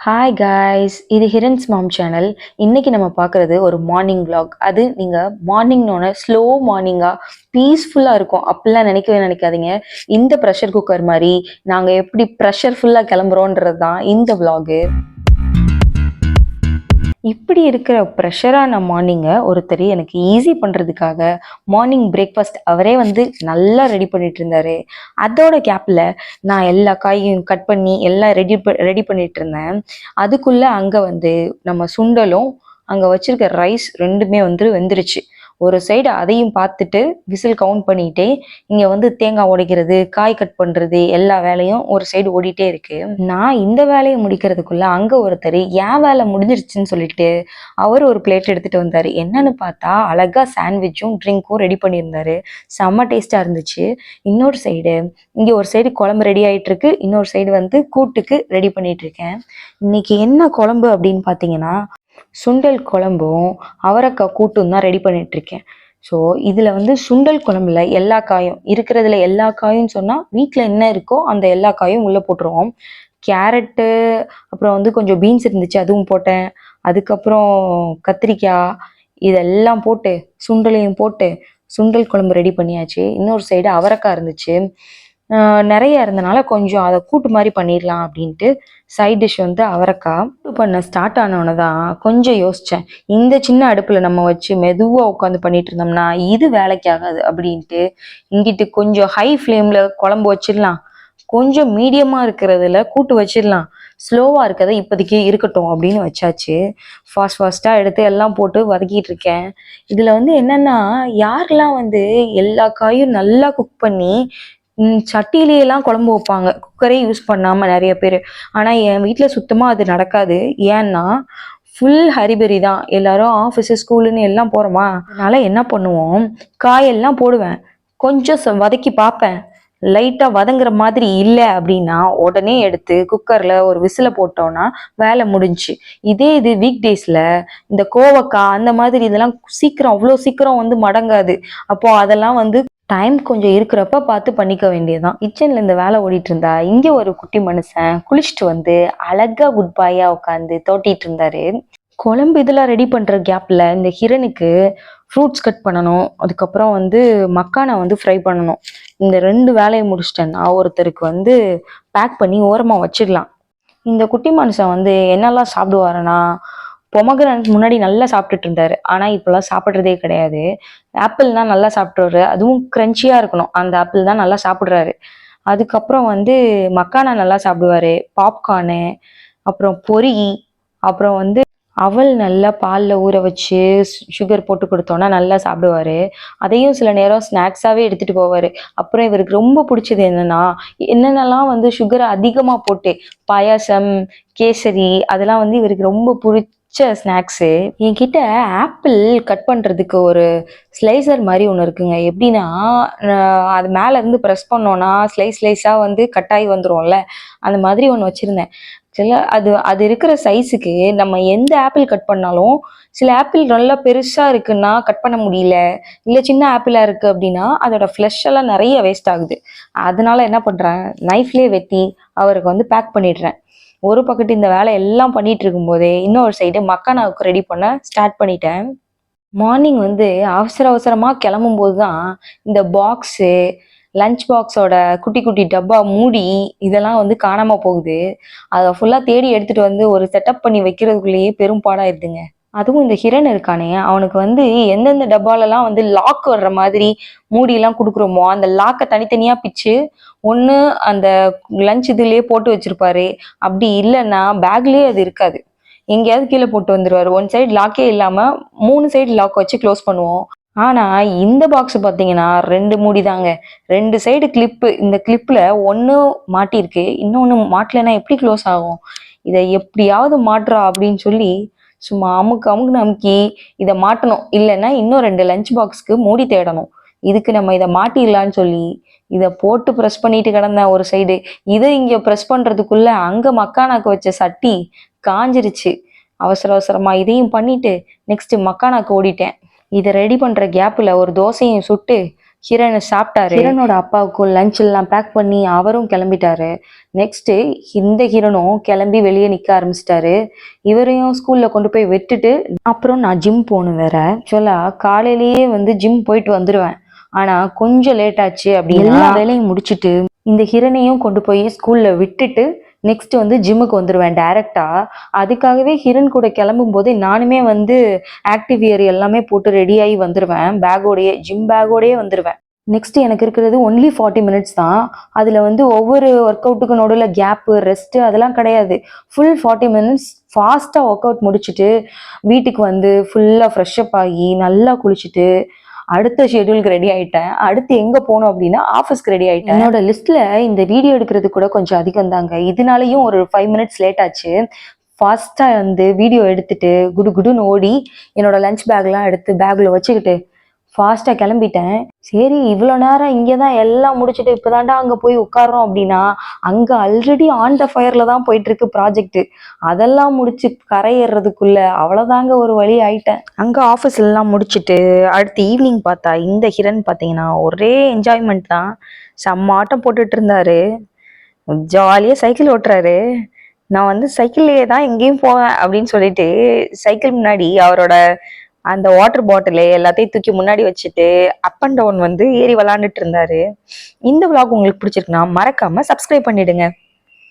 Hi guys, இது ஹிரன்ஸ் மாம் channel. இன்னைக்கு நம்ம பார்க்குறது ஒரு மார்னிங் vlog. அது நீங்கள் மார்னிங்னோட ஸ்லோ மார்னிங்காக பீஸ்ஃபுல்லாக இருக்கும் அப்படிலாம் நினைக்கவே நினைக்காதீங்க. இந்த ப்ரெஷர் குக்கர் மாதிரி நாங்கள் எப்படி ப்ரெஷர்ஃபுல்லாக கிளம்புறோன்றது தான் இந்த vlog. இப்படி இருக்கிற ப்ரெஷரான மார்னிங்கை ஒருத்தர் எனக்கு ஈஸி பண்ணுறதுக்காக மார்னிங் பிரேக்ஃபாஸ்ட் அவரே நல்லா ரெடி பண்ணிட்டு இருந்தாரு. அதோட கேப்பில் நான் எல்லா காயும் கட் பண்ணி எல்லாம் ரெடி பண்ணிட்டு இருந்தேன். அதுக்குள்ளே அங்கே நம்ம சுண்டலும் அங்கே வச்சிருக்க ரைஸ் ரெண்டுமே வெந்துருச்சு. ஒரு சைடு அதையும் பார்த்துட்டு விசில் கவுண்ட் பண்ணிட்டே இங்கே தேங்காய் உடைக்கிறது, காய் கட் பண்ணுறது, எல்லா வேலையும் ஒரு சைடு ஓடிட்டே இருக்கு. நான் இந்த வேலையை முடிக்கிறதுக்குள்ள அங்கே ஒருத்தர் ஏன் வேலை முடிஞ்சிருச்சுன்னு சொல்லிட்டு அவர் ஒரு பிளேட் எடுத்துட்டு வந்தார். என்னன்னு பார்த்தா அழகா சாண்ட்விச்சும் ட்ரிங்க்கும் ரெடி பண்ணியிருந்தாரு. செம்ம டேஸ்டாக இருந்துச்சு. இன்னொரு சைடு இங்கே ஒரு சைடு குழம்பு ரெடி ஆகிட்டு இருக்கு, இன்னொரு சைடு கூட்டுக்கு ரெடி பண்ணிட்டு இருக்கேன். இன்னைக்கு என்ன குழம்பு அப்படின்னு பார்த்தீங்கன்னா சுண்டல் குழம்பும் அவரைக்காய் கூட்டும் தான் ரெடி பண்ணிட்டு இருக்கேன். ஸோ இதில் சுண்டல் குழம்புல எல்லா காயும் இருக்கிறதுல எல்லா காயும் சொன்னால் வீட்டில் என்ன இருக்கோ அந்த எல்லா காயும் உள்ளே போட்டுருவோம். கேரட்டு, அப்புறம் கொஞ்சம் பீன்ஸ் இருந்துச்சு அதுவும் போட்டேன். அதுக்கப்புறம் கத்திரிக்காய் இதெல்லாம் போட்டு சுண்டலையும் போட்டு சுண்டல் குழம்பு ரெடி பண்ணியாச்சு. இன்னொரு சைடு அவரைக்காய் இருந்துச்சு, நிறைய இருந்தனால கொஞ்சம் அதை கூட்டு மாதிரி பண்ணிடலாம் அப்படின்ட்டு சைட் டிஷ் அவரைக்காய் கூட்டு பண்ண ஸ்டார்ட் ஆனோன்னு தான் கொஞ்சம் யோசித்தேன். இந்த சின்ன அடுப்பில் நம்ம வச்சு மெதுவாக உட்காந்து பண்ணிட்டு இருந்தோம்னா இது வேலைக்கு ஆகாது அப்படின்ட்டு இங்கிட்டு கொஞ்சம் ஹை ஃப்ளேமில் குழம்பு வச்சிடலாம், கொஞ்சம் மீடியமாக இருக்கிறதுல கூட்டு வச்சிடலாம், ஸ்லோவாக இருக்கிறத இப்போதைக்கு இருக்கட்டும் அப்படின்னு வச்சாச்சு. ஃபாஸ்ட்டாக எடுத்து எல்லாம் போட்டு வதக்கிட்டு இருக்கேன். இதில் என்னென்னா யாரெல்லாம் எல்லா காயும் நல்லா குக் பண்ணி சட்டியிலேயெல்லாம் குழம்பு வைப்பாங்க, குக்கரே யூஸ் பண்ணாமல் நிறைய பேர். ஆனால் என் வீட்டில் சுத்தமாக அது நடக்காது. ஏன்னா ஃபுல் ஹரிபரி தான், எல்லாரும் ஆஃபீஸு ஸ்கூலுன்னு எல்லாம் போகிறோமா. அதனால் என்ன பண்ணுவோம், காயெல்லாம் போடுவேன், கொஞ்சம் வதக்கி பார்ப்பேன், லைட்டாக வதங்குற மாதிரி இல்லை அப்படின்னா உடனே எடுத்து குக்கரில் ஒரு விசிலை போட்டோன்னா வேலை முடிஞ்சு. இது வீக் டேஸில் இந்த கோவக்காய் அந்த மாதிரி இதெல்லாம் சீக்கிரம் அவ்வளோ சீக்கிரம் மடங்காது. அப்போது அதெல்லாம் டைம் கொஞ்சம் இருக்கிறப்ப பார்த்து பண்ணிக்க வேண்டியதுதான். கிச்சனில் இந்த வேலை ஓடிட்டு இருந்தா இங்கே ஒரு குட்டி மனுஷன் குளிச்சுட்டு அழகா குட் பாயாக உட்காந்து தோட்டிட்டு இருந்தாரு. குழம்பு இதெல்லாம் ரெடி பண்ணுற கேப்பில் இந்த ஹிரனுக்கு ஃப்ரூட்ஸ் கட் பண்ணணும், அதுக்கப்புறம் மக்கானை ஃப்ரை பண்ணணும். இந்த ரெண்டு வேலையை முடிச்சிட்டேன்னா ஒருத்தருக்கு பேக் பண்ணி ஓரமாக வச்சிடலாம். இந்த குட்டி மனுஷன் என்னெல்லாம் சாப்பிடுவாருன்னா பொமக்ரானட் முன்னாடி நல்லா சாப்பிட்டுட்டு இருந்தாரு, ஆனால் இப்போல்லாம் சாப்பிட்றதே கிடையாது. ஆப்பிள்னா நல்லா சாப்பிட்றாரு, அதுவும் க்ரன்ச்சியாக இருக்கணும் அந்த ஆப்பிள் தான் நல்லா சாப்பிட்றாரு. அதுக்கப்புறம் மக்கானா நல்லா சாப்பிடுவாரு, பாப்கார்னு, அப்புறம் பொரி, அப்புறம் அவல் நல்லா பாலில் ஊற வச்சு சுகர் போட்டு கொடுத்தோன்னா நல்லா சாப்பிடுவார். அதையும் சில நேரம் ஸ்நாக்ஸாகவே எடுத்துகிட்டு போவார். அப்புறம் இவருக்கு ரொம்ப பிடிச்சது என்னென்னலாம் சுகரை அதிகமாக போட்டு பாயாசம், கேசரி அதெல்லாம் இவருக்கு ரொம்ப பிடிச்ச ஸ்நாக்ஸு. என்கிட்ட ஆப்பிள் கட் பண்ணுறதுக்கு ஒரு ஸ்லைசர் மாதிரி ஒன்று இருக்குங்க. எப்படின்னா அது மேலேருந்து ப்ரெஸ் பண்ணோன்னா ஸ்லைஸாக கட் ஆகி வந்துடும்ல, அந்த மாதிரி ஒன்று வச்சுருந்தேன். அது இருக்கிற சைஸுக்கு நம்ம எந்த ஆப்பிள் கட் பண்ணாலும் சில ஆப்பிள் நல்லா பெருசாக இருக்குன்னா கட் பண்ண முடியல, இல்லை சின்ன ஆப்பிளாக இருக்குது அப்படின்னா அதோட ஃப்ளஷ் எல்லாம் நிறைய வேஸ்ட் ஆகுது. அதனால என்ன பண்ணுறேன், நைஃப்லேயே வெட்டி அவருக்கு பேக் பண்ணிடுறேன். ஒரு பக்கத்து இந்த வேலை எல்லாம் பண்ணிட்டு இருக்கும்போதே இன்னொரு சைடு மக்கானாவுக்கு ரெடி பண்ண ஸ்டார்ட் பண்ணிட்டேன். மார்னிங் அவசரமாக கிளம்பும்போது தான் இந்த பாக்ஸு, லஞ்ச் பாக்ஸோட குட்டி குட்டி டப்பா மூடி இதெல்லாம் காணாமல் போகுது. அதை ஃபுல்லாக தேடி எடுத்துகிட்டு ஒரு செட்டப் பண்ணி வைக்கிறதுக்குள்ளேயே பெரும்பாடாயிருதுங்க. அதுவும் இந்த ஹிரன் இருக்கானே, அவனுக்கு எந்தெந்த டப்பாலெல்லாம் லாக் வர்ற மாதிரி மூடியெல்லாம் கொடுக்குறோமோ அந்த லாக்கை தனித்தனியாக பிச்சு ஒன்று அந்த லஞ்ச் இதுலேயே போட்டு வச்சுருப்பாரு, அப்படி இல்லைன்னா பேக்லேயே அது இருக்காது, எங்கேயாவது கீழே போட்டு வந்துடுவார். ஒன் சைடு லாக்கே இல்லாமல் 3 சைடு லாக் வச்சு க்ளோஸ் பண்ணுவோம். ஆனால் இந்த பாக்ஸ் பார்த்தீங்கன்னா 2 மூடி தாங்க, 2 சைடு கிளிப்பு. இந்த கிளிப்பில் ஒன்று மாட்டியிருக்கு, இன்னொன்று மாட்டலைன்னா எப்படி க்ளோஸ் ஆகும். இதை எப்படியாவது மாட்டுறா அப்படின்னு சொல்லி சும்மா அமுக்குன்னு அமுக்கி இதை மாட்டணும், இல்லைன்னா இன்னும் 2 லஞ்ச் பாக்ஸ்க்கு மூடி தேடணும். இதுக்கு நம்ம இதை மாட்டிடலான்னு சொல்லி இதை போட்டு ப்ரெஸ் பண்ணிட்டு கிடந்தேன் ஒரு சைடு. இதை இங்கே ப்ரெஸ் பண்ணுறதுக்குள்ளே அங்கே மக்கானாக்கு வச்ச சட்டி காஞ்சிருச்சு. அவசரமாக இதையும் பண்ணிட்டு நெக்ஸ்ட் மக்கானாக்கு ஓடிட்டேன். இதை ரெடி பண்ணுற கேப்பில் ஒரு தோசையும் சுட்டு ஹிரனை சாப்பிட்டாரு. ஹிரனோட அப்பாவுக்கும் லஞ்ச் எல்லாம் பேக் பண்ணி அவரும் கிளம்பிட்டாரு. நெக்ஸ்ட் இந்த ஹிரனும் கிளம்பி வெளியே நிக்க ஆரம்பிச்சிட்டாரு. இவரையும் ஸ்கூல்ல கொண்டு போய் விட்டுட்டு அப்புறம் நான் ஜிம் போகணும் வேற. ஆக்சுவலா காலையிலேயே வந்து ஜிம் போயிட்டு வந்துடுவேன். ஆனா கொஞ்சம் லேட் ஆச்சு அப்படின்னு எல்லா வேலையும் முடிச்சுட்டு இந்த ஹிரனையும் கொண்டு போய் ஸ்கூல்ல விட்டுட்டு நெக்ஸ்ட் வந்து ஜிம்முக்கு வந்துடுவேன் டைரக்டா. அதுக்காகவே ஹிரன் கூட கிளம்பும் போதே நானுமே வந்து ஆக்டிவ் வியர் எல்லாமே போட்டு ரெடி ஆகி வந்துடுவேன். பேக்கோடையே ஜிம் பேக்கோடையே வந்துடுவேன். நெக்ஸ்ட் எனக்கு இருக்கிறது ஒன்லி 40 மினிட்ஸ் தான். அதில் வந்து ஒவ்வொரு ஒர்க் அவுட்டுக்கு நடுவில் கேப்பு ரெஸ்ட்டு அதெல்லாம் கிடையாது. ஃபுல் 40 மினிட்ஸ் ஃபாஸ்ட்டாக ஒர்க் அவுட் முடிச்சுட்டு வீட்டுக்கு வந்து ஃபுல்லாக ஃப்ரெஷ்அப் ஆகி நல்லா குளிச்சுட்டு அடுத்த ஷெட்யூலுக்கு ரெடி ஆயிட்டேன். அடுத்து எங்க போகணும் அப்படின்னா ஆஃபீஸ்க்கு ரெடி ஆயிட்டேன். என்னோட லிஸ்ட்ல இந்த வீடியோ எடுக்கிறது கூட கொஞ்சம் அதிகம் தாங்க. இதனாலையும் ஒரு 5 மினிட்ஸ் லேட் ஆச்சு. ஃபாஸ்டா வந்து வீடியோ எடுத்துட்டு குடு குடுன்னு ஓடி என்னோட லஞ்ச் பேக்லாம் எடுத்து பேக்ல வச்சுக்கிட்டு ஃபாஸ்டா கிளம்பிட்டேன். சரி இவ்வளோ நேரம் இங்கே தான் எல்லாம் முடிச்சுட்டு இப்போதாண்டா அங்கே போய் உட்காரோம் அப்படின்னா அங்கே ஆல்ரெடி ஆன் த ஃபயர்ல தான் போயிட்டு இருக்கு ப்ராஜெக்ட். அதெல்லாம் முடிச்சு கரையேறதுக்குள்ள அவ்வளோதாங்க ஒரு வழி ஆயிட்டேன். அங்கே ஆஃபீஸ் எல்லாம் முடிச்சுட்டு அடுத்து ஈவினிங் பார்த்தா இந்த ஹிரன் பார்த்தீங்கன்னா ஒரே என்ஜாய்மெண்ட் தான். செம்ம ஆட்டம் போட்டுட்டு இருந்தாரு. ஜாலியாக சைக்கிள் ஓட்டுறாரு. நான் வந்து சைக்கிள்லேயே தான் எங்கேயும் போவேன் அப்படின்னு சொல்லிட்டு சைக்கிள் முன்னாடி அவரோட அந்த வாட்டர் பாட்டிலு எல்லாத்தையும் தூக்கி முன்னாடி வச்சுட்டு அப் அண்ட் டவுன் வந்து ஏறி விளாண்டுட்டு இருந்தாரு. இந்த vlog உங்களுக்கு பிடிச்சிருக்குன்னா மறக்காம சப்ஸ்கிரைப் பண்ணிடுங்க.